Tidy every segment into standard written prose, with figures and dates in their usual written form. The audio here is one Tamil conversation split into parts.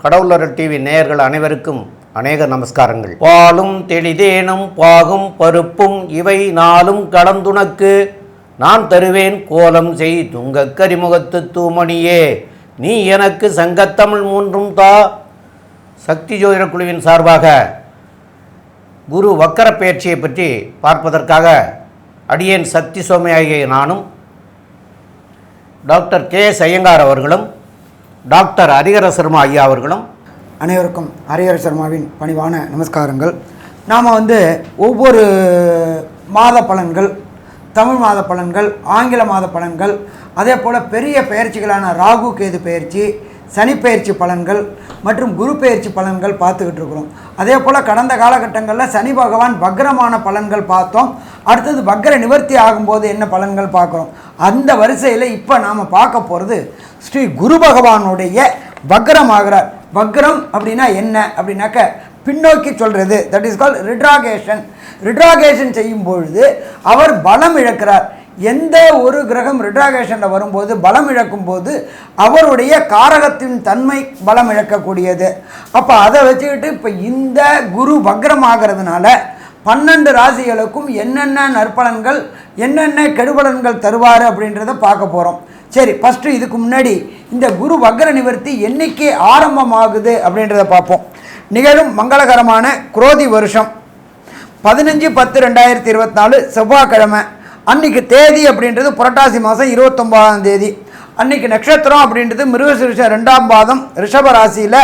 கடவுளர் டிவி நேயர்கள் அனைவருக்கும் அநேக நமஸ்காரங்கள். பாலும் தெளிதேனும் பாகும் பருப்பும் இவை நாளும் கடந்துனக்கு நான் தருவேன் கோலம் செய் துங்க கரிமுகத்து தூமணியே நீ எனக்கு சங்கத்தமிழ் மூன்றும் தா. சக்தி ஜோதிட குழுவின் சார்பாக குரு வக்கர பயிற்சியை பற்றி பார்ப்பதற்காக அடியேன் சக்தி சோமையாகிய நானும் டாக்டர் கே.எஸ். ஐயங்கார் அவர்களும் டாக்டர் ஹரிஹர சர்மா ஐயா அவர்களும் அனைவருக்கும் ஹரிஹர சர்மாவின் பணிவான நமஸ்காரங்கள். நாம் ஒவ்வொரு மாத பலன்கள், தமிழ் மாத பலன்கள், ஆங்கில மாத பலன்கள், அதே போல் பெரிய பயிற்சிகளான ராகு கேது பயிற்சி, சனி பயிற்சி பலன்கள் மற்றும் குரு பயிற்சி பலன்கள் பார்த்துக்கிட்டு இருக்கிறோம். அதே போல் கடந்த காலகட்டங்களில் சனி பகவான் வக்ரமான பலன்கள் பார்த்தோம். அடுத்தது வக்ர நிவர்த்தி ஆகும்போது என்ன பலன்கள் பார்க்குறோம். அந்த வரிசையில் இப்போ நாம் பார்க்க போகிறது ஸ்ரீ குரு பகவானுடைய வக்ரம் ஆகிறார். வக்ரம் அப்படின்னா என்ன அப்படின்னாக்க பின்னோக்கி சொல்கிறது. That is called retraction. Retraction செய்யும் பொழுது அவர் பலம் இழக்கிறார். எந்த ஒரு கிரகம் ரிட்ராகேஷனில் வரும்போது பலம் இழக்கும் போது அவருடைய காரகத்தின் தன்மை பலம் இழக்கக்கூடியது. அப்போ அதை வச்சுக்கிட்டு இப்போ இந்த குரு வக்ரம் ஆகிறதுனால 12 ராசிகளுக்கும் என்னென்ன நற்பலன்கள் என்னென்ன கெடுபலன்கள் தருவார் அப்படின்றத பார்க்க போகிறோம். சரி, ஃபஸ்ட்டு இதுக்கு முன்னாடி இந்த குரு வக்ர நிவர்த்தி என்னைக்கு ஆரம்பமாகுது அப்படின்றத பார்ப்போம். நிகழும் மங்களகரமான குரோதி வருஷம் 15/10/2024 செவ்வாய்க்கிழமை அன்றைக்கி தேதி அப்படின்றது புரட்டாசி மாதம் 29ஆம் தேதி. அன்றைக்கி நட்சத்திரம் அப்படின்றது மிருகசீரிஷம் 2ஆம் பாதம் ரிஷப ராசியில்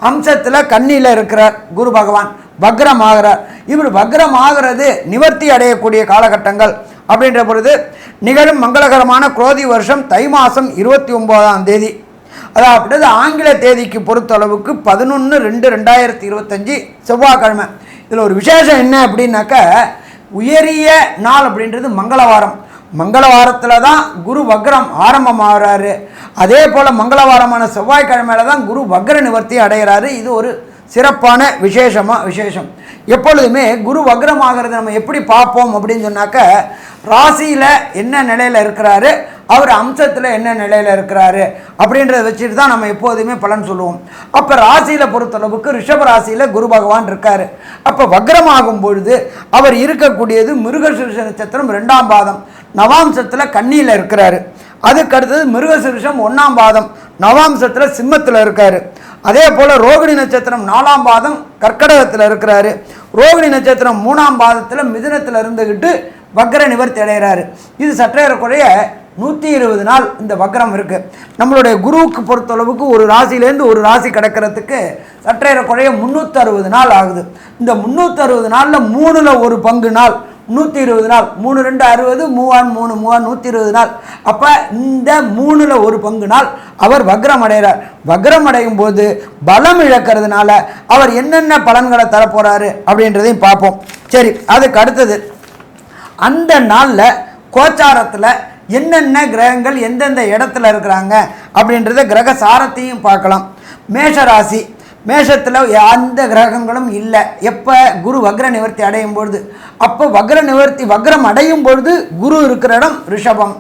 அம்சத்தில் கன்னியில் இருக்கிறார் குரு பகவான். வக்ரம் ஆகிறார். இவர் வக்ரம் ஆகிறது நிவர்த்தி அடையக்கூடிய காலகட்டங்கள் அப்படின்ற பொழுது நிகழும் மங்களகரமான குரோதி வருஷம் தை மாதம் 29ஆம் தேதி, அதாவது ஆங்கில தேதிக்கு பொறுத்தளவுக்கு 11/2/2025 செவ்வாய்க்கிழமை. இதில் ஒரு விசேஷம் என்ன அப்படின்னாக்க உயரிய நாள் அப்படின்றது மங்களவாரம். மங்களவாரத்தில் தான் குரு வக்ரம் ஆரம்பமாகிறாரு. அதே போல் மங்களவாரமான செவ்வாய்க்கிழமையில தான் குரு வக்ர நிவர்த்தி அடைகிறாரு. இது ஒரு சிறப்பான விசேஷம். எப்பொழுதுமே குரு வக்ரம் ஆகிறது நம்ம எப்படி பார்ப்போம் அப்படின்னு சொன்னாக்க ராசியில் என்ன நிலையில் இருக்கிறாரு, அவர் அம்சத்தில் என்ன நிலையில் இருக்கிறாரு அப்படின்றத வச்சுட்டு தான் நம்ம எப்போதுமே பலன் சொல்லுவோம். அப்போ ராசியில் பொறுத்தளவுக்கு ரிஷப ராசியில் குரு பகவான் இருக்கார். அப்போ வக்ரமாகும் பொழுது அவர் இருக்கக்கூடியது மிருகசீரிஷ நட்சத்திரம் 2ஆம் பாதம் நவாம்சத்தில் கன்னியில் இருக்கிறாரு. அதுக்கு அடுத்தது மிருகசீரிஷம் 1ஆம் பாதம் நவாம்சத்தில் சிம்மத்தில் இருக்கார். அதே போல் ரோகிணி நட்சத்திரம் 4ஆம் பாதம் கர்க்கடகத்தில் இருக்கிறாரு. ரோகிணி நட்சத்திரம் 3ஆம் பாதத்தில் மிதுனத்தில் இருந்துக்கிட்டு வக்ர நிவர்த்தி அடைகிறாரு. இது சற்றேறக்குறைய 120 நாள் இந்த வக்ரம் இருக்குது. நம்மளுடைய குருவுக்கு பொறுத்தளவுக்கு ஒரு ராசியிலேருந்து ஒரு ராசி கிடக்கிறதுக்கு சற்றேறக்குறைய 360 நாள் ஆகுது. இந்த 360 நாளில் 3ல் ஒரு பங்கு நாள் 120 நாள், 3 2 60, 3 3 120 நாள். அப்போ இந்த 3ல் ஒரு பங்கு நாள் அவர் வக்ரம் அடைகிறார். வக்ரம் அடையும் போது பலம் இழக்கிறதுனால அவர் என்னென்ன பலன்களை தரப்போகிறாரு அப்படின்றதையும் பார்ப்போம். சரி, அதுக்கு அடுத்தது அந்த நாளில் கோச்சாரத்தில் என்னென்ன கிரகங்கள் எந்தெந்த இடத்துல இருக்கிறாங்க அப்படின்றத கிரக சாரத்தையும் பார்க்கலாம். மேஷராசி, மேஷத்தில் எந்த கிரகங்களும் இல்லை. எப்போ குரு வக்ர நிவர்த்தி அடையும் பொழுது, அப்போ வக்ரம் அடையும் பொழுது குரு இருக்கிற இடம் ரிஷபம்.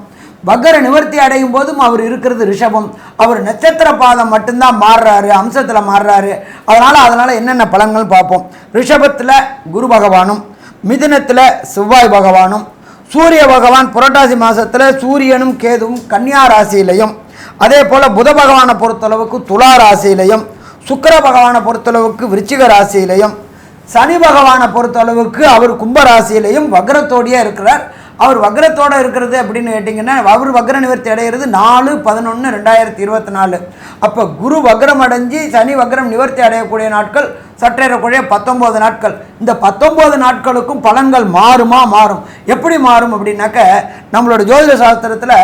வக்ர நிவர்த்தி அடையும் போதும் அவர் இருக்கிறது ரிஷபம். அவர் நட்சத்திர பாதம் மட்டும்தான் மாறுறாரு, அம்சத்தில் மாறுறாரு. அதனால் என்னென்ன பலன்கள் பார்ப்போம். ரிஷபத்தில் குரு பகவானும், மிதுனத்தில் செவ்வாய் பகவானும், சூரிய பகவான் புரட்டாசி மாதத்தில் சூரியனும் கேதுவும் கன்னியா ராசியிலையும், அதே போல் புத பகவானை பொறுத்தளவுக்கு துலா ராசியிலையும், சுக்கிர பகவானை பொறுத்தளவுக்கு விருச்சிக ராசியிலையும், சனி பகவானை பொறுத்தளவுக்கு அவர் கும்ப ராசியிலையும் வக்ரத்தோடையே இருக்கிறார். அவர் வக்ரத்தோடு இருக்கிறது அப்படின்னு கேட்டிங்கன்னா அவர் வக்ர நிவர்த்தி அடைகிறது 4/11/2024. அப்போ குரு வக்ரம் அடைஞ்சு சனி வக்ரம் நிவர்த்தி அடையக்கூடிய நாட்கள் சற்றேறக்குறைய 19 நாட்கள். இந்த 19 நாட்களுக்கும் பலன்கள் மாறும். எப்படி மாறும் அப்படின்னாக்க நம்மளோட ஜோதிட சாஸ்திரத்தில்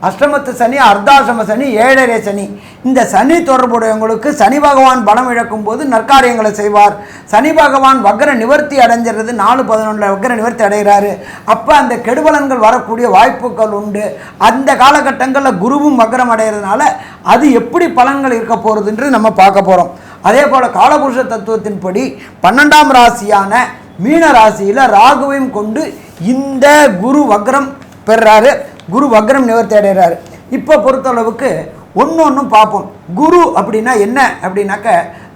அஷ்டமத்து சனி, அர்த்தாசிரம சனி, 7.5 சனி, இந்த சனி தொடர்புடையவங்களுக்கு சனி பகவான் பலம் இழக்கும் போது நற்காரியங்களை செய்வார். சனி பகவான் வக்ர நிவர்த்தி அடைஞ்சிறது 4/11 வக்ர நிவர்த்தி அடைகிறாரு. அப்போ அந்த கெடுபலன்கள் வரக்கூடிய வாய்ப்புகள் உண்டு. அந்த காலகட்டங்களில் குருவும் வக்ரம் அடைகிறதுனால அது எப்படி பலன்கள் இருக்க போகிறதுன்றது நம்ம பார்க்க போகிறோம். அதே போல் காலபுருஷ தத்துவத்தின்படி 12ஆம் ராசியான மீன ராசியில் ராகுவையும் கொண்டு இந்த குரு வக்ரம் பெறுறாரு. குரு வக்ரம் நிவர்த்தி அடைகிறாரு. இப்போ பொறுத்தளவுக்கு ஒன்றும் பார்ப்போம். குரு அப்படின்னா என்ன அப்படின்னாக்க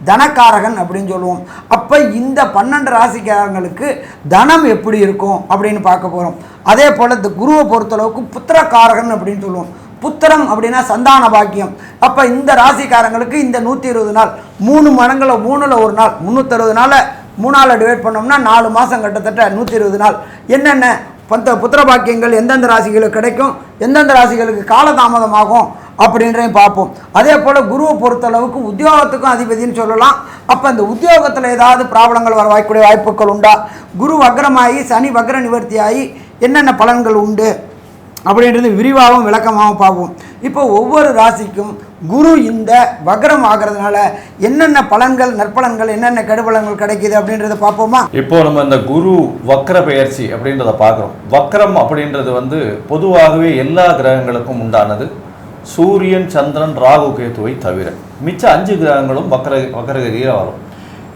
தனக்காரகன் அப்படின்னு சொல்லுவோம். அப்போ இந்த 12 ராசிக்காரங்களுக்கு தனம் எப்படி இருக்கும் அப்படின்னு பார்க்க போகிறோம். அதே போல் இந்த குருவை பொறுத்தளவுக்கு புத்திரக்காரகன் அப்படின்னு சொல்லுவோம். புத்திரம் அப்படின்னா சந்தான பாக்கியம். அப்போ இந்த ராசிக்காரங்களுக்கு இந்த 120 நாள் 3 மடங்குல 3ல் ஒரு நாள் 360 நாளை 3ஆல் டிவைட் பண்ணோம்னா 4 மாதம் கிட்டத்தட்ட 120 நாள் என்னென்ன புத்திர பாக்கியங்கள் எந்தெந்த ராசிகளுக்கு கிடைக்கும், எந்தெந்த ராசிகளுக்கு காலதாமதமாகும் அப்படின்றதையும் பார்ப்போம். அதே போல் குருவை பொறுத்தளவுக்கு உத்தியோகத்துக்கும் அதிபதினு சொல்லலாம். அப்போ இந்த உத்தியோகத்தில் ஏதாவது ப்ராப்ளங்கள் வர வாய்க்கூடிய வாய்ப்புகள் உண்டா, குரு வக்ரமாகி சனி வக்ர நிவர்த்தியாகி என்னென்ன பலன்கள் உண்டு அப்படின்றது விரிவாகவும் விளக்கமாகவும் பார்ப்போம். இப்போ ஒவ்வொரு ராசிக்கும் குரு இந்த வக்ரம் ஆகிறதுனால என்னென்ன பலன்கள் நற்பலன்கள் என்னென்ன கெடுபலன்கள் கிடைக்குது அப்படின்றத பார்ப்போமா. இப்போ நம்ம இந்த குரு வக்ர பெயர்ச்சி அப்படின்றத பார்க்குறோம். வக்ரம் அப்படின்றது வந்து பொதுவாகவே எல்லா கிரகங்களுக்கும் உண்டானது. சூரியன், சந்திரன், ராகு, கேத்துவை தவிர மிச்ச 5 கிரகங்களும் வக்ரகதியில் வரும்.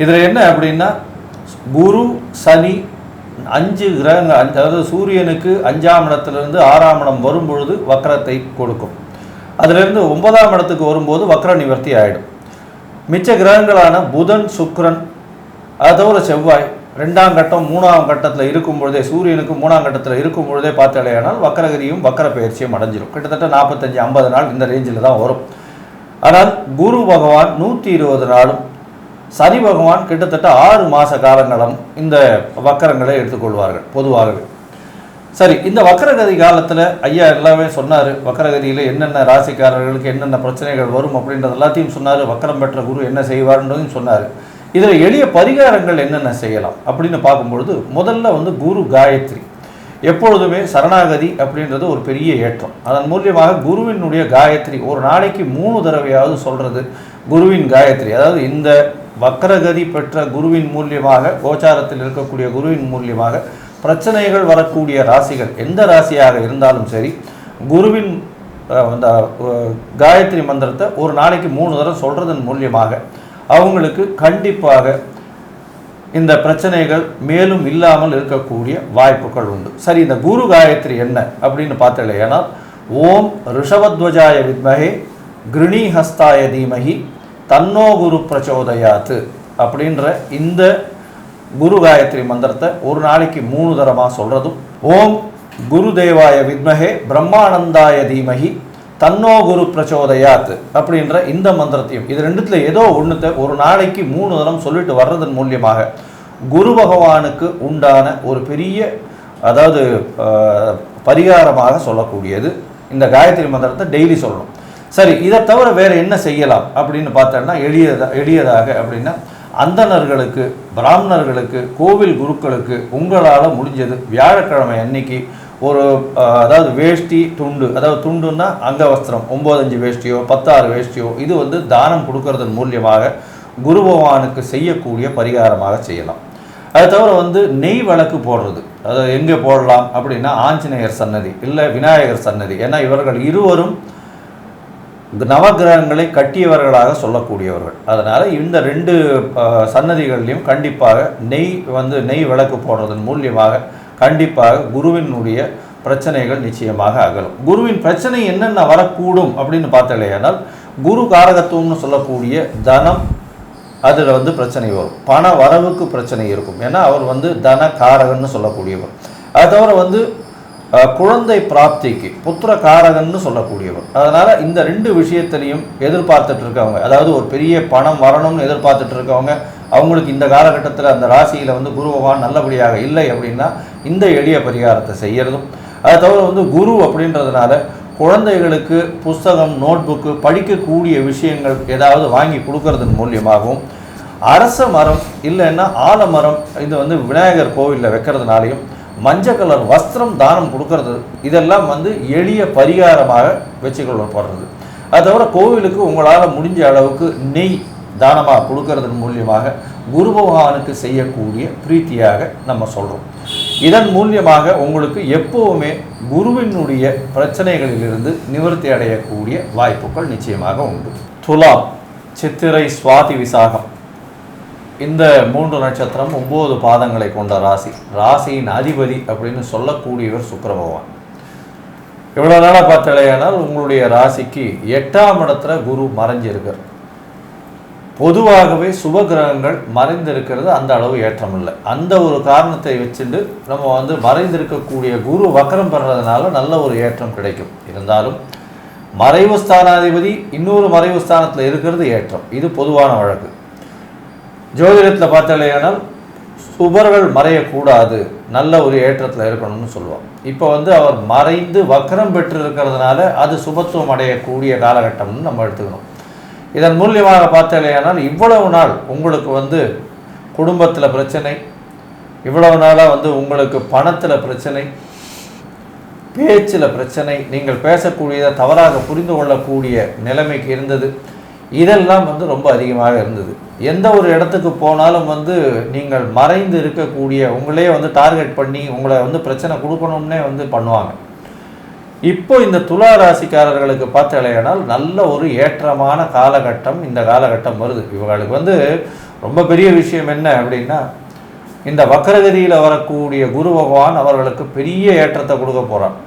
இதில் என்ன அப்படின்னா குரு, சனி 5 கிரகங்கள், அதாவது சூரியனுக்கு 5ஆம் இடத்திலிருந்து 6ஆம் இடம் வரும்பொழுது வக்ரத்தை கொடுக்கும். அதிலிருந்து 9ஆம் இடத்துக்கு வரும்போது வக்ர நிவர்த்தி ஆகிடும். மிச்ச கிரகங்களான புதன், சுக்கிரன், அதோட செவ்வாய் 2ஆம் கட்டம் 3ஆம் கட்டத்தில் இருக்கும் பொழுதே, சூரியனுக்கு 3ஆம் கட்டத்தில் இருக்கும் பொழுதே பார்த்தாலேயானால் வக்ரகதியும் வக்ர பயிற்சியும் அடைஞ்சிடும். கிட்டத்தட்ட 45-50 நாள் இந்த ரேஞ்சில் தான் வரும். ஆனால் குரு பகவான் 120 நாளும், சனி பகவான் கிட்டத்தட்ட 6 மாத காலங்களும் இந்த வக்கரங்களை எடுத்துக்கொள்வார்கள் பொதுவாகவே. சரி, இந்த வக்கரகதி காலத்தில் ஐயா எல்லாமே சொன்னார். வக்கரகதியில் என்னென்ன ராசிக்காரர்களுக்கு என்னென்ன பிரச்சனைகள் வரும் அப்படின்றது எல்லாத்தையும் சொன்னார். வக்கரம் பெற்ற குரு என்ன செய்வார்ன்றதையும் சொன்னார். இதில் எளிய பரிகாரங்கள் என்னென்ன செய்யலாம் அப்படின்னு பார்க்கும்பொழுது முதல்ல வந்து குரு காயத்ரி. எப்பொழுதுமே சரணாகதி அப்படின்றது ஒரு பெரிய ஏற்றம். அதன் மூலியமாக குருவினுடைய காயத்ரி ஒரு நாளைக்கு 3 தடவையாவது சொல்கிறது குருவின் காயத்ரி. அதாவது இந்த வக்கரகதி பெற்ற குருவின் மூலியமாக, கோச்சாரத்தில் இருக்கக்கூடிய குருவின் மூலியமாக பிரச்சனைகள் வரக்கூடிய ராசிகள் எந்த ராசியாக இருந்தாலும் சரி, குருவின் அந்த காயத்ரி மந்திரத்தை ஒரு நாளைக்கு 3 தடவை சொல்கிறதன் மூலியமாக அவங்களுக்கு கண்டிப்பாக இந்த பிரச்சனைகள் மேலும் இல்லாமல் இருக்கக்கூடிய வாய்ப்புகள் உண்டு. சரி, இந்த குரு காயத்ரி என்ன அப்படின்னு பார்த்தலையானா, ஓம் ரிஷபத்வஜாய வித்மஹே கிருணிஹஸ்தாய தீமஹி தன்னோ குரு பிரச்சோதயாத்து அப்படின்ற இந்த குரு காயத்ரி மந்திரத்தை ஒரு நாளைக்கு 3 தடவை சொல்கிறதும், ஓம் குருதேவாய வித்மஹே பிரம்மானந்தாய தீமஹி தன்னோ குரு பிரச்சோதயாத் அப்படின்ற இந்த மந்திரத்தையும், இது ரெண்டுத்துல ஏதோ ஒன்றுத்தை ஒரு நாளைக்கு 3 தடவை சொல்லிட்டு வர்றதன் மூலியமாக குரு பகவானுக்கு உண்டான ஒரு பெரிய, அதாவது பரிகாரமாக சொல்லக்கூடியது இந்த காயத்ரி மந்திரத்தை டெய்லி சொல்லணும். சரி, இதை தவிர வேறு என்ன செய்யலாம் அப்படின்னு பார்த்தோம்னா, எளியதாக அப்படின்னா அந்தணர்களுக்கு, பிராமணர்களுக்கு, கோவில் குருக்களுக்கு உங்களால் முடிஞ்சது வியாழக்கிழமை அன்னைக்கு ஒரு, அதாவது வேஷ்டி துண்டு, அதாவது துண்டுன்னா அங்கவஸ்திரம் 9-5 வேஷ்டியோ 10-6 வேஷ்டியோ, இது வந்து தானம் கொடுக்கறதன் மூலியமாக குரு பகவானுக்கு செய்யக்கூடிய பரிகாரமாக செய்யலாம். அது தவிர வந்து நெய் விளக்கு போடுறது, அது எங்கே போடலாம் அப்படின்னா ஆஞ்சநேயர் சன்னதி இல்லை விநாயகர் சன்னதி. ஏன்னா இவர்கள் இருவரும் நவகிரகங்களை கட்டியவர்களாக சொல்லக்கூடியவர்கள். அதனால் இந்த 2 சன்னதிகள்லையும் கண்டிப்பாக நெய் விளக்கு போடுறதன் மூலியமாக கண்டிப்பாக குருவினுடைய பிரச்சனைகள் நிச்சயமாக அகலும். குருவின் பிரச்சனை என்னென்ன வரக்கூடும் அப்படின்னு பார்த்தாலேயானால், குரு காரகத்துவம்னு சொல்லக்கூடிய தனம், அதில் வந்து பிரச்சனை வரும். பண வரவுக்கு பிரச்சனை இருக்கும். ஏன்னா அவர் வந்து தன காரகன்னு சொல்லக்கூடியவர். அது தவிர வந்து குழந்தை பிராப்திக்கு புத்திர காரகன்னு சொல்லக்கூடியவர். அதனால் இந்த 2 விஷயத்திலையும் எதிர்பார்த்துட்டு இருக்கவங்க, அதாவது ஒரு பெரிய பணம் வரணும்னு எதிர்பார்த்துட்டு இருக்கவங்க, அவங்களுக்கு இந்த காலகட்டத்தில் அந்த ராசியில் வந்து குரு பகவான் நல்லபடியாக இல்லை அப்படின்னா இந்த எளிய பரிகாரத்தை செய்யறதும். அது தவிர வந்து குரு அப்படின்றதுனால குழந்தைகளுக்கு புஸ்தகம், நோட்புக்கு, படிக்கக்கூடிய விஷயங்கள் ஏதாவது வாங்கி கொடுக்கறதன் மூலியமாகவும், அரச மரம் இல்லைன்னா ஆலமரம் இது வந்து விநாயகர் கோவிலில் வைக்கிறதுனாலையும், மஞ்சள் கலர் வஸ்திரம் தானம் கொடுக்கறது, இதெல்லாம் வந்து எளிய பரிகாரமாக வச்சுக்கொள்ளப்படுறது. அது தவிர கோவிலுக்கு உங்களால் முடிஞ்ச அளவுக்கு நெய் தானமாக கொடுக்கறதன் மூலியமாக குரு பகவானுக்கு செய்யக்கூடிய பிரீத்தியாக நம்ம சொல்கிறோம். இதன் மூலியமாக உங்களுக்கு எப்போவுமே குருவினுடைய பிரச்சனைகளிலிருந்து நிவர்த்தி அடையக்கூடிய வாய்ப்புகள் நிச்சயமாக உண்டு. துலாம், சித்திரை, சுவாதி, விசாகம் இந்த 3 நட்சத்திரம் 9 பாதங்களை கொண்ட ராசி. ராசியின் அதிபதி அப்படின்னு சொல்லக்கூடியவர் சுக்கிர பகவான். இவ்வளோ நாளாக பார்த்தாலேயானால் உங்களுடைய ராசிக்கு 8ஆம் இடத்துல குரு மறைஞ்சிருக்கார். பொதுவாகவே சுப கிரகங்கள் மறைந்திருக்கிறது அந்த அளவு ஏற்றம் இல்லை. அந்த ஒரு காரணத்தை வச்சுட்டு நம்ம மறைந்திருக்கக்கூடிய குரு வக்கரம் பெறதுனால நல்ல ஒரு ஏற்றம் கிடைக்கும். இருந்தாலும் மறைவு ஸ்தானாதிபதி இன்னொரு மறைவு ஸ்தானத்தில் இருக்கிறது ஏற்றம். இது பொதுவான வழக்கு. ஜோதிடத்தில் பார்த்தாலேயானால் சுபர்கள் மறையக்கூடாது, நல்ல ஒரு ஏற்றத்தில் இருக்கணும்னு சொல்லுவோம். இப்போ அவர் மறைந்து வக்கரம் பெற்று இருக்கிறதுனால அது சுபத்துவம் அடையக்கூடிய காலகட்டம்னு நம்ம எடுத்துக்கணும். இதன் மூலியமாக பார்த்தாலேயானால் இவ்வளவு நாள் உங்களுக்கு குடும்பத்தில் பிரச்சனை, இவ்வளவு நாளாக உங்களுக்கு பணத்தில் பிரச்சனை, பேச்சில் பிரச்சனை, நீங்கள் பேசக்கூடியதை தவறாக புரிந்து கொள்ளக்கூடிய நிலைமைக்கு இருந்தது. இதெல்லாம் ரொம்ப அதிகமாக இருந்தது. எந்த ஒரு இடத்துக்கு போனாலும் நீங்கள் மறைந்து இருக்கக்கூடிய உங்களே டார்கெட் பண்ணி உங்களை பிரச்சனை கொடுக்கணும்னே பண்ணுவாங்க. இப்போ இந்த துலா ராசிக்காரர்களுக்கு பார்த்தாலேயானால் நல்ல ஒரு ஏற்றமான காலகட்டம் இந்த காலகட்டம் வருது. இவங்களுக்கு ரொம்ப பெரிய விஷயம் என்ன அப்படின்னா, இந்த வக்கரகதியில் வரக்கூடிய குரு பகவான் அவர்களுக்கு பெரிய ஏற்றத்தை கொடுக்க போகிறான்.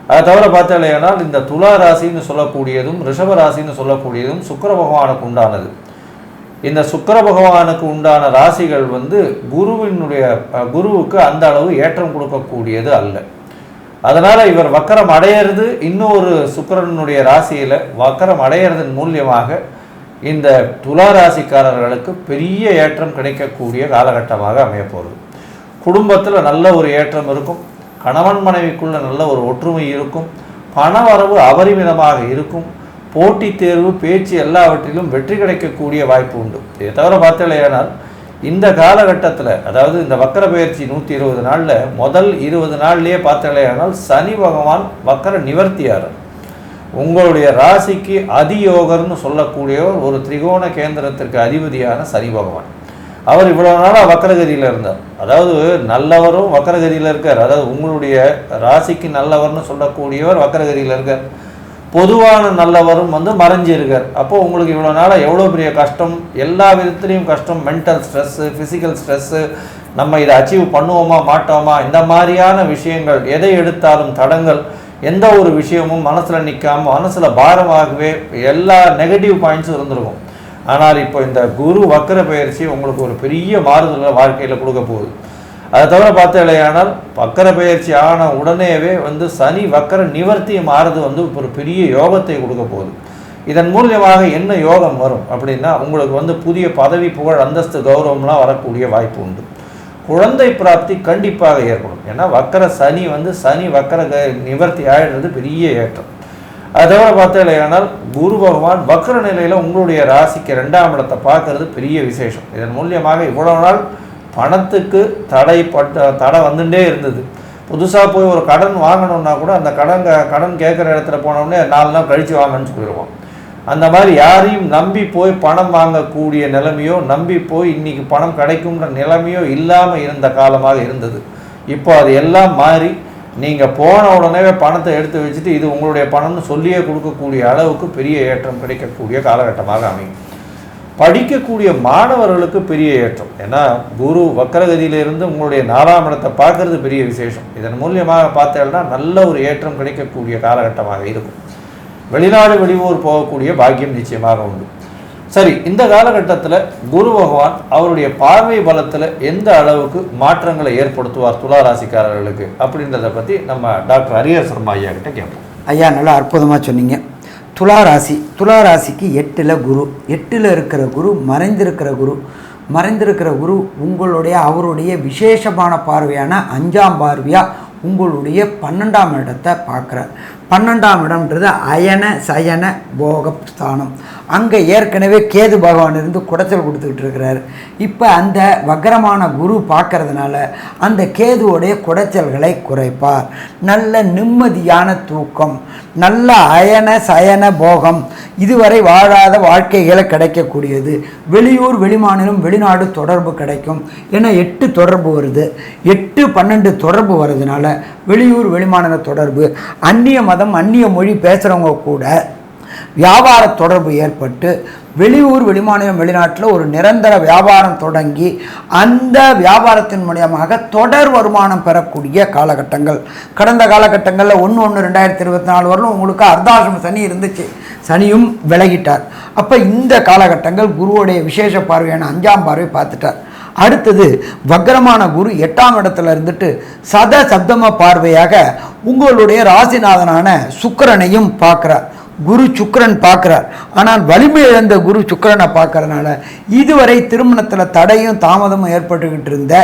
அதை தவிர பார்த்தாலேயானால் இந்த துலா ராசின்னு சொல்லக்கூடியதும் ரிஷப ராசின்னு சொல்லக்கூடியதும் சுக்கிர பகவானுக்கு உண்டானது. இந்த சுக்கிர பகவானுக்கு உண்டான ராசிகள் குருவுக்கு அந்த அளவு ஏற்றம் கொடுக்கக்கூடியது அல்ல. அதனால் இவர் வக்கரம் அடையிறது இன்னொரு சுக்கிரனுடைய ராசியில் வக்கரம் அடையிறதன் மூலியமாக இந்த துலா ராசிக்காரர்களுக்கு பெரிய ஏற்றம் கிடைக்கக்கூடிய காலகட்டமாக அமையப்போகுது. குடும்பத்தில் நல்ல ஒரு ஏற்றம் இருக்கும். கணவன் மனைவிக்குள்ள நல்ல ஒரு ஒற்றுமை இருக்கும். பண வரவு அபரிமிதமாக இருக்கும். போட்டித் தேர்வு பேச்சு எல்லாவற்றிலும் வெற்றி கிடைக்கக்கூடிய வாய்ப்பு உண்டு. இதை தவிர பார்த்தாலேயானால் இந்த காலகட்டத்தில், அதாவது இந்த வக்கர பயிற்சி 120 நாளில் முதல் 20 நாள்லேயே பார்த்தாலேயானால் சனி பகவான் வக்கர நிவர்த்தியார். உங்களுடைய ராசிக்கு அதியோகர்னு சொல்லக்கூடியவர் ஒரு திரிகோண கேந்திரத்திற்கு அதிபதியான சனி பகவான். அவர் இவ்வளோ நாளாக வக்கரகதியில் இருந்தார். அதாவது நல்லவரும் வக்கரகதியில் இருக்கார். அதாவது உங்களுடைய ராசிக்கு நல்லவர்னு சொல்லக்கூடியவர் வக்கரகதியில் இருக்கார். பொதுவான நல்லவரும் மறைஞ்சு இருக்கார். அப்போது உங்களுக்கு இவ்வளோ நாளாக எவ்வளோ பெரிய கஷ்டம், எல்லா விதத்துலேயும் கஷ்டம், மென்டல் ஸ்ட்ரெஸ்ஸு, ஃபிசிக்கல் ஸ்ட்ரெஸ்ஸு, நம்ம இதை அச்சீவ் பண்ணுவோமா மாட்டோமா, இந்த மாதிரியான விஷயங்கள், எதை எடுத்தாலும் தடங்கள், எந்த ஒரு விஷயமும் மனசில் நிற்காமல் மனசில் பாரமாகவே எல்லா நெகட்டிவ் பாயிண்ட்ஸும் இருந்திருக்கும். ஆனால் இப்போ இந்த குரு வக்கர பயிற்சி உங்களுக்கு ஒரு பெரிய மாறுதலை வாழ்க்கையில் கொடுக்க போகுது. அதை தவிர பார்த்தாலேயானால் வக்கர பயிற்சி ஆன உடனேவே சனி வக்கர நிவர்த்தியை மாறுது இப்போ ஒரு பெரிய யோகத்தை கொடுக்க போகுது. இதன் மூலியமாக என்ன யோகம் வரும் அப்படின்னா, உங்களுக்கு புதிய பதவி புகழ் அந்தஸ்து கௌரவம்லாம் வரக்கூடிய வாய்ப்பு உண்டு. குழந்தை பிராப்தி கண்டிப்பாக ஏற்படும். ஏன்னா வக்கர சனி சனி வக்கர நிவர்த்தி ஆயிடுறது பெரிய ஏற்றம். அதை தவிர பார்த்தாலேயானால் குரு பகவான் வக்கர நிலையில் உங்களுடைய ராசிக்கு 2ஆம் இடத்தை பார்க்கறது பெரிய விசேஷம். இதன் மூலியமாக இவ்வளவு நாள் பணத்துக்கு தடை வந்துட்டே இருந்தது. புதுசாக போய் ஒரு கடன் வாங்கணும்னா கூட அந்த கடன் கேட்குற இடத்துல போனோடனே 4 நாள் கழித்து வாங்கன்னு சொல்லிடுவோம். அந்த மாதிரி யாரையும் நம்பி போய் பணம் வாங்கக்கூடிய நிலைமையோ, நம்பி போய் இன்றைக்கி பணம் கிடைக்கும்ன்ற நிலைமையோ இல்லாமல் இருந்த காலமாக இருந்தது. இப்போ அது எல்லாம் மாறி நீங்கள் போன உடனே பணத்தை எடுத்து வச்சுட்டு இது உங்களுடைய பணம்னு சொல்லியே கொடுக்கக்கூடிய அளவுக்கு பெரிய ஏற்றம் கிடைக்கக்கூடிய காலகட்டமாக அமையும். படிக்கக்கூடிய மாணவர்களுக்கு பெரிய ஏற்றம். ஏன்னா குரு வக்கரகதியிலிருந்து உங்களுடைய 4ஆம் இடத்தை பார்க்கறது பெரிய விசேஷம். இதன் மூலியமாக பார்த்தேன்னா நல்ல ஒரு ஏற்றம் கிடைக்கக்கூடிய காலகட்டமாக இருக்கும். வெளிநாடு வெளியூர் போகக்கூடிய பாக்கியம் நிச்சயமாக உண்டு. சரி, இந்த காலகட்டத்தில் குரு பகவான் அவருடைய பார்வை பலத்தில் எந்த அளவுக்கு மாற்றங்களை ஏற்படுத்துவார் துலா ராசிக்காரர்களுக்கு அப்படின்றத பற்றி நம்ம டாக்டர் ஹரிஹர் சர்மா ஐயா கிட்ட கேட்போம். ஐயா, நல்லா அற்புதமாக சொன்னீங்க. துலா ராசிக்கு 8ல் குரு, 8ல் இருக்கிற குரு மறைந்திருக்கிற குரு உங்களுடைய அவருடைய விசேஷமான பார்வையான 5ஆம் பார்வையாக உங்களுடைய 12ஆம் இடத்தை பார்க்குறார். 12ஆம் இடம்ன்றது அயன சயன போக ஸ்தானம். அங்கே ஏற்கனவே கேது பகவான் இருந்து குடைச்சல் கொடுத்துக்கிட்டு இருக்கிறார். இப்போ அந்த வக்ரமான குரு பார்க்கறதுனால அந்த கேதுவோடைய குடைச்சல்களை குறைப்பார். நல்ல நிம்மதியான தூக்கம், நல்ல அயன சயன போகம், இதுவரை வாழாத வாழ்க்கைகளை கிடைக்கக்கூடியது. வெளியூர் வெளிமாநிலம் வெளிநாடு தொடர்பு கிடைக்கும். ஏன்னா 8 தொடர்பு வருது, 8 12 தொடர்பு வர்றதுனால வெளியூர் வெளிமாநில தொடர்பு, அந்நிய மதம் அந்நிய மொழி பேசுகிறவங்க கூட வியாபார தொடர்பு ஏற்பட்டு வெளியூர் வெளிமாநிலம் வெளிநாட்டில் ஒரு நிரந்தர வியாபாரம் தொடங்கி அந்த வியாபாரத்தின் மூலியமாக தொடர் வருமானம் பெறக்கூடிய காலகட்டங்கள். கடந்த காலகட்டங்களில் 1/1/2024 வரலும் உங்களுக்கு அர்த்தாசிரம சனி இருந்துச்சு, சனியும் விலகிட்டார். அப்போ இந்த காலகட்டங்கள் குருவுடைய விசேஷ பார்வையான 5ஆம் பார்வை பார்த்துட்டார். அடுத்தது வக்ரமான குரு 8ஆம் இடத்துல இருந்துட்டு சப்தம பார்வையாக உங்களுடைய ராசிநாதனான சுக்கிரனையும் பார்க்குறார். குரு சுக்கிரன் பார்க்குறார். ஆனால் வலிமை இழந்த குரு சுக்கிரனை பார்க்கறதுனால இதுவரை திருமணத்தில் தடையும் தாமதமும் ஏற்பட்டுக்கிட்டு இருந்த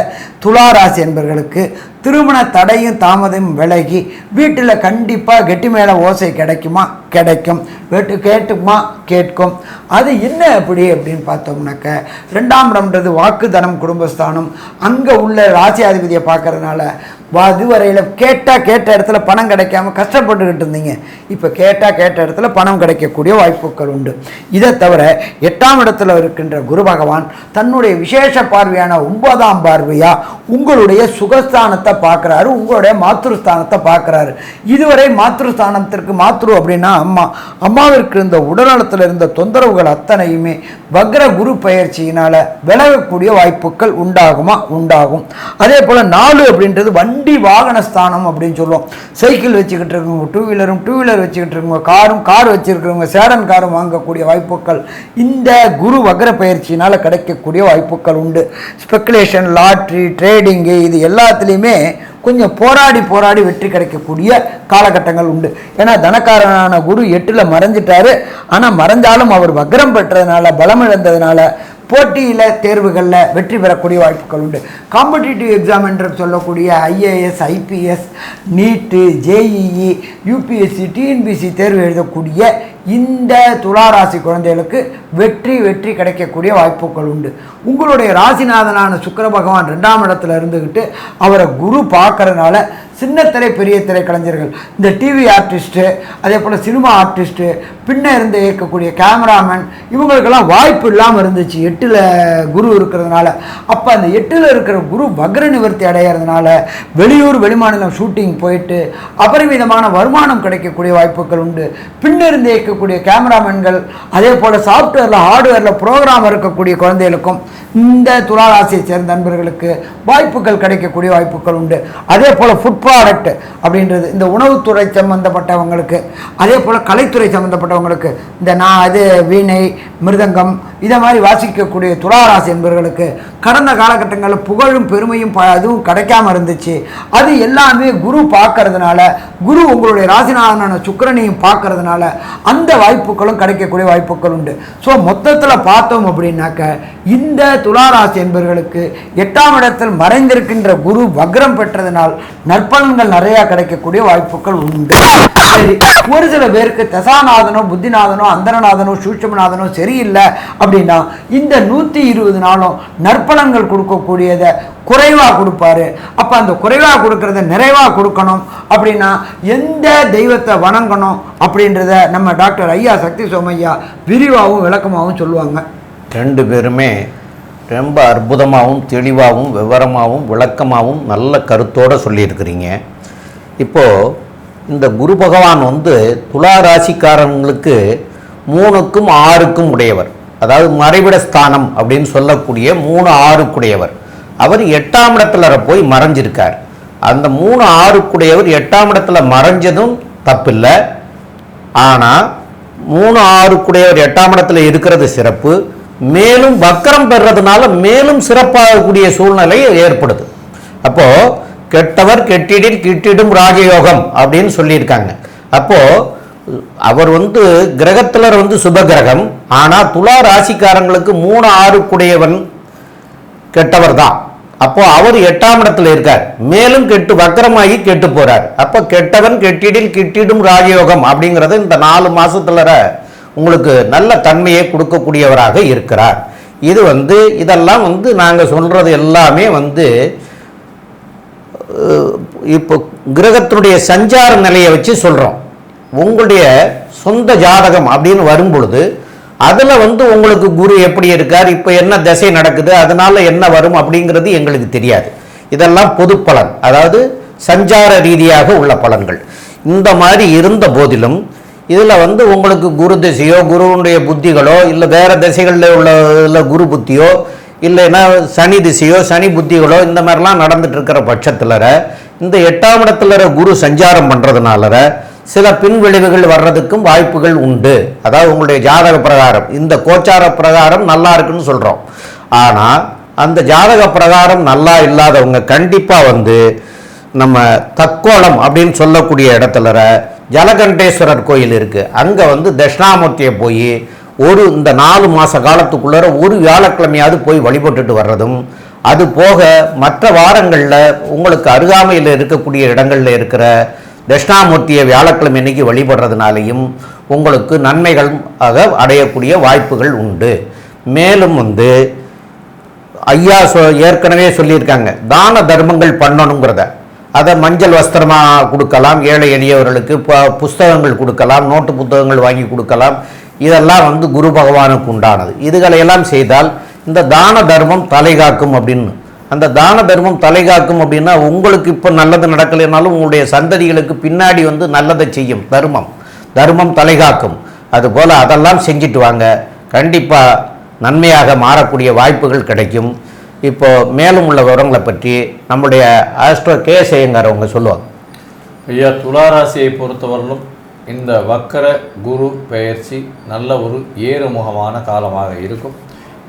துலா ராசி என்பவர்களுக்கு திருமண தடையும் தாமதமும் விலகி வீட்டில் கண்டிப்பாக கெட்டி மேலே ஓசை கிடைக்குமா? கிடைக்கும். கேட்டுக்குமா? கேட்கும். அது என்ன அப்படின்னு பார்த்தோம்னாக்க 2ஆம் இடம்ன்றது வாக்கு தனம் குடும்பஸ்தானம். அங்கே உள்ள ராசியாதிபதியை பார்க்கறதுனால இதுவரையில் கேட்ட இடத்துல பணம் கிடைக்காம கஷ்டப்பட்டுக்கிட்டு இருந்தீங்க. இப்போ கேட்ட இடத்துல பணம் கிடைக்கக்கூடிய வாய்ப்புகள் உண்டு. இதை தவிர 8ஆம் இடத்துல இருக்கின்ற குரு பகவான் தன்னுடைய விசேஷ பார்வையான 9ஆம் பார்வையா உங்களுடைய சுகஸ்தானத்தை பார்க்குறாரு, உங்களுடைய மாத்ருஸ்தானத்தை பார்க்குறாரு. இதுவரை மாத்ருஸ்தானத்திற்கு அப்படின்னா அம்மாவிற்கு இருந்த உடல்நலத்தில் இருந்த தொந்தரவுகள் அத்தனையுமே வக்ர குரு பயிற்சியினால் விலகக்கூடிய வாய்ப்புகள் உண்டாகும். அதே போல் 4 அப்படின்றது வண்டி வாகன ஸ்தானம் அப்படின்னு சொல்லுவோம். சைக்கிள் வச்சுக்கிட்டு இருக்கவங்க, டூ வீலர் வச்சுக்கிட்டு இருக்கவங்க, கார் வச்சுருக்கிறவங்க, சேடன் காரும் வாங்கக்கூடிய வாய்ப்புகள் இந்த குரு வக்ர பயிற்சியினால் கிடைக்கக்கூடிய வாய்ப்புகள் உண்டு. ஸ்பெக்குலேஷன், லாட்ரி, ட்ரேடிங்கு இது எல்லாத்துலேயுமே கொஞ்சம் போராடி வெற்றி கிடைக்கக்கூடிய காலகட்டங்கள் உண்டு. ஏன்னா தனக்காரனான குரு 8ல் மறைஞ்சிட்டாரு. ஆனால் மறைஞ்சாலும் அவர் வக்ரம் பெற்றதுனால, பலம் இழந்ததுனால போட்டியில் தேர்வுகளில் வெற்றி பெறக்கூடிய வாய்ப்புகள் உண்டு. காம்படிட்டிவ் எக்ஸாம் என்று சொல்லக்கூடிய IAS, IPS, நீட்டு, JEE, UPSC, TNPSC தேர்வு எழுதக்கூடிய இந்த துளாராசி குழந்தைகளுக்கு வெற்றி கிடைக்கக்கூடிய வாய்ப்புகள் உண்டு. உங்களுடைய ராசிநாதனான சுக்கிர பகவான் 2ஆம் இடத்துல இருந்துக்கிட்டு அவரை குரு பார்க்கறதுனால சின்னத்திரை பெரிய திரை கலைஞர்கள், இந்த டிவி ஆர்டிஸ்ட்டு, அதே போல் சினிமா ஆர்டிஸ்ட்டு, பின்ன இருந்து இயக்கக்கூடிய கேமராமேன், இவங்களுக்கெல்லாம் வாய்ப்பு இல்லாமல் இருந்துச்சு 8ல் குரு இருக்கிறதுனால. அப்போ அந்த 8ல் இருக்கிற குரு வக்ர நிவர்த்தி அடைகிறதுனால வெளியூர் வெளிமாநிலம் ஷூட்டிங் போயிட்டு அபரிமிதமான வருமானம் கிடைக்கக்கூடிய வாய்ப்புகள் உண்டு. பின்ன இருந்து இயக்கக்கூடிய கேமராமேன்கள், அதே போல் சாஃப்ட்வேரில் ஹார்ட்வேரில் ப்ரோக்ராம் இருக்கக்கூடிய குழந்தைகளுக்கும் இந்த துளாராசியை சேர்ந்த நண்பர்களுக்கு வாய்ப்புகள் கிடைக்கக்கூடிய வாய்ப்புகள் உண்டு. அதே போல் ஃபுட் ப்ராடக்ட் அப்படின்றது இந்த உணவுத்துறை சம்மந்தப்பட்டவங்களுக்கு, அதே போல் கலைத்துறை சம்மந்தப்பட்டவங்களுக்கு, இந்த வீணை, மிருதங்கம் இதை மாதிரி வாசிக்கக்கூடிய துளாராசி என்பவர்களுக்கு கடந்த காலகட்டங்களில் புகழும் பெருமையும் அதுவும் கிடைக்காம இருந்துச்சு. அது எல்லாமே குரு பார்க்கறதுனால, குரு உங்களுடைய ராசிநாதனான சுக்கிரனையும் பார்க்கறதுனால அந்த வாய்ப்புகளும் கிடைக்கக்கூடிய வாய்ப்புகள் உண்டு. ஸோ மொத்தத்தில் பார்த்தோம் அப்படின்னாக்க இந்த துளாராசி என்பவர்களுக்கு 8ஆம் இடத்தில் மறைந்திருக்கின்ற குரு வக்ரம் பெற்றதனால் நற்பலன்கள் நிறையா கிடைக்கக்கூடிய வாய்ப்புகள் உண்டு. ஒரு சில பேருக்கு தசாநாதனோ, புத்திநாதனோ, அந்தரநாதனோ, சூட்சமநாதனோ சரியில்லை அப்படின்னா இந்த 120 நாளும் நற்பலன்கள் கொடுக்கக்கூடியதை குறைவாக கொடுப்பாரு. அப்போ அந்த குறைவாக கொடுக்கறத நிறைவாக கொடுக்கணும் அப்படின்னா எந்த தெய்வத்தை வணங்கணும் அப்படின்றத நம்ம டாக்டர் ஐயா சக்தி சோமையா விரிவாகவும் விளக்கமாகவும் சொல்லுவாங்க. 2 பேருமே ரொம்ப அற்புதமாகவும் தெளிவாகவும் விவரமாகவும் விளக்கமாகவும் நல்ல கருத்தோடு சொல்லியிருக்கிறீங்க. இப்போது இந்த குரு பகவான் துலா ராசிக்காரங்களுக்கு 3க்கும் 6க்கும் உடையவர். அதாவது மறைவிட ஸ்தானம் அப்படின்னு சொல்லக்கூடிய 3, 6க்குடையவர். அவர் 8ஆம் இடத்துல போய் மறைஞ்சிருக்கார். அந்த 3, 6க்குடையவர் 8ஆம் இடத்துல மறைஞ்சதும் தப்பில்லை. ஆனால் 3, 6க்குடையவர் 8ஆம் இடத்துல இருக்கிறது சிறப்பு. மேலும் வக்கரம் பெறதுனால மேலும் சிறப்பாகக்கூடிய சூழ்நிலை ஏற்படுது. அப்போ கெட்டவர் கெட்டிடில் கிட்டிடும் ராஜயோகம் அப்படின்னு சொல்லியிருக்காங்க. அப்போ அவர் கிரகத்தில் சுபகிரகம். ஆனால் துலா ராசிக்காரங்களுக்கு 3, 6க்குடையவன் கெட்டவர் தான். அப்போ அவர் 8ஆம் இடத்துல இருக்கார். மேலும் வக்கரமாகி கெட்டு போறார். அப்போ கெட்டவன் கெட்டிடில் கிட்டிடும் ராஜயோகம் அப்படிங்கிறது இந்த 4 மாசத்துல உங்களுக்கு நல்ல தன்மையை கொடுக்கக்கூடியவராக இருக்கிறார். இது இதெல்லாம் நாங்கள் சொல்றது எல்லாமே இப்போ கிரகத்தினுடைய சஞ்சார நிலையை வச்சு சொல்றோம். உங்களுடைய சொந்த ஜாதகம் அப்படின்னு வரும் பொழுது அதில் உங்களுக்கு குரு எப்படி இருக்கார், இப்போ என்ன திசை நடக்குது, அதனால என்ன வரும் அப்படிங்கிறது எங்களுக்கு தெரியாது. இதெல்லாம் பொது பலன், அதாவது சஞ்சார ரீதியாக உள்ள பலன்கள். இந்த மாதிரி இருந்த போதிலும் இதில் வந்து உங்களுக்கு குரு திசையோ குருவுடைய புத்திகளோ இல்லை வேறு திசைகளில் உள்ள குரு புத்தியோ இல்லைன்னா சனி திசையோ சனி புத்திகளோ இந்த மாதிரிலாம் நடந்துட்டு இருக்கிற பட்சத்தில் இந்த 8ஆம் இடத்துல குரு சஞ்சாரம் பண்ணுறதுனால சில பின்விளைவுகள் வர்றதுக்கும் வாய்ப்புகள் உண்டு. அதாவது உங்களுடைய ஜாதக பிரகாரம் இந்த கோச்சார பிரகாரம் நல்லா இருக்குன்னு சொல்கிறோம். ஆனால் அந்த ஜாதக பிரகாரம் நல்லா இல்லாதவங்க கண்டிப்பாக வந்து நம்ம தக்கோலம் அப்படின்னு சொல்லக்கூடிய இடத்துல ஜலகண்டேஸ்வரர் கோயில் இருக்குது. அங்கே வந்து தட்சிணாமூர்த்தியை போய் இந்த 4 மாத காலத்துக்குள்ளே ஒரு வியாழக்கிழமையாவது போய் வழிபட்டுட்டு வர்றதும், அது போக மற்ற வாரங்களில் உங்களுக்கு அருகாமையில் இருக்கக்கூடிய இடங்களில் இருக்கிற தட்சிணாமூர்த்தியை வியாழக்கிழமை அன்னைக்கு வழிபடுறதுனாலையும் உங்களுக்கு நன்மைகள் அடையக்கூடிய வாய்ப்புகள் உண்டு. மேலும் வந்து ஐயா ஏற்கனவே சொல்லியிருக்காங்க தான தர்மங்கள் பண்ணணுங்கிறத. அதை மஞ்சள் வஸ்திரமாக கொடுக்கலாம், ஏழை எளியவர்களுக்கு புஸ்தகங்கள் கொடுக்கலாம், நோட்டு புத்தகங்கள் வாங்கி கொடுக்கலாம். இதெல்லாம் வந்து குரு பகவானுக்கு உண்டானது. இதுகளையெல்லாம் செய்தால் இந்த தான தர்மம் தலைகாக்கும் அப்படின்னு. அந்த தான தர்மம் தலைகாக்கும் அப்படின்னா உங்களுக்கு இப்போ நல்லது நடக்கலைனாலும் உங்களுடைய சந்ததிகளுக்கு பின்னாடி வந்து நல்லதை செய்யும். தர்மம் தலைகாக்கும். அதுபோல் அதெல்லாம் செஞ்சுட்டு வாங்க, கண்டிப்பாக நன்மையாக மாறக்கூடிய வாய்ப்புகள் கிடைக்கும். இப்போ மேலும் உள்ள விவரங்களை பற்றி நம்முடைய ஆஸ்ட்ரோ கேஎஸ் ஐயங்கார் அவங்க சொல்லுவாங்க. ஐயா, துளாராசியை பொறுத்தவரையிலும் இந்த வக்கர குரு பெயர்ச்சி நல்ல ஒரு ஏறுமுகமான காலமாக இருக்கும்.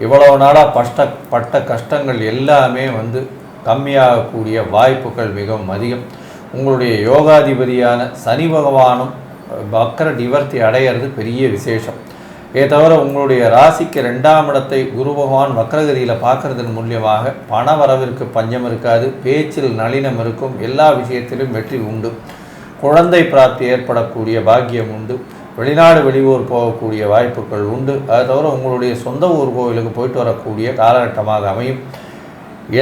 இவ்வளவு நாளாக பட்ட கஷ்டங்கள் எல்லாமே வந்து கம்மியாகக்கூடிய வாய்ப்புகள் மிகவும் அதிகம். உங்களுடைய யோகாதிபதியான சனி பகவானும் வக்கர நிவர்த்தி அடையிறது பெரிய விசேஷம். தவிர உங்களுடைய ராசிக்கு 2ஆம் இடத்தை குரு பகவான் வக்கரகதியில் பார்க்கறதன் மூலியமாக பண வரவிற்கு பஞ்சம் இருக்காது, பேச்சில் நளினம் இருக்கும், எல்லா விஷயத்திலும் வெற்றி உண்டு, குழந்தை பிராப்தி ஏற்படக்கூடிய பாக்கியம் உண்டு, வெளிநாடு வெளியூர் போகக்கூடிய வாய்ப்புகள் உண்டு. அது தவிர உங்களுடைய சொந்த ஊர் கோவிலுக்கு போயிட்டு வரக்கூடிய காலகட்டமாக அமையும்.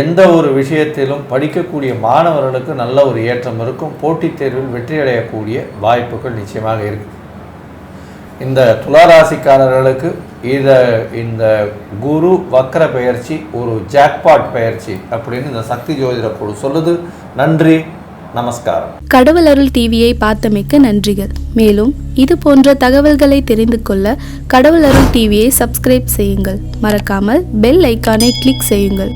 எந்த ஒரு விஷயத்திலும் படிக்கக்கூடிய மாணவர்களுக்கு நல்ல ஒரு ஏற்றம் இருக்கும். போட்டித் தேர்வில் வெற்றி அடையக்கூடிய வாய்ப்புகள் நிச்சயமாக இருக்கு. இந்த துளாராசிக்காரர்களுக்கு இந்த குரு வக்கர பெயர்ச்சி ஒரு ஜாக்பாட் பெயர்ச்சி அப்படின்னு இந்த சக்தி ஜோதிட குழு சொல்லுது. நன்றி, நமஸ்காரம். கடவுள் அருள் டிவியை பார்த்தமைக்கு நன்றிகள். மேலும் இது போன்ற தகவல்களை தெரிந்து கொள்ள கடவுள் அருள் டிவியை சப்ஸ்கிரைப் செய்யுங்கள். மறக்காமல் பெல் ஐக்கானை கிளிக் செய்யுங்கள்.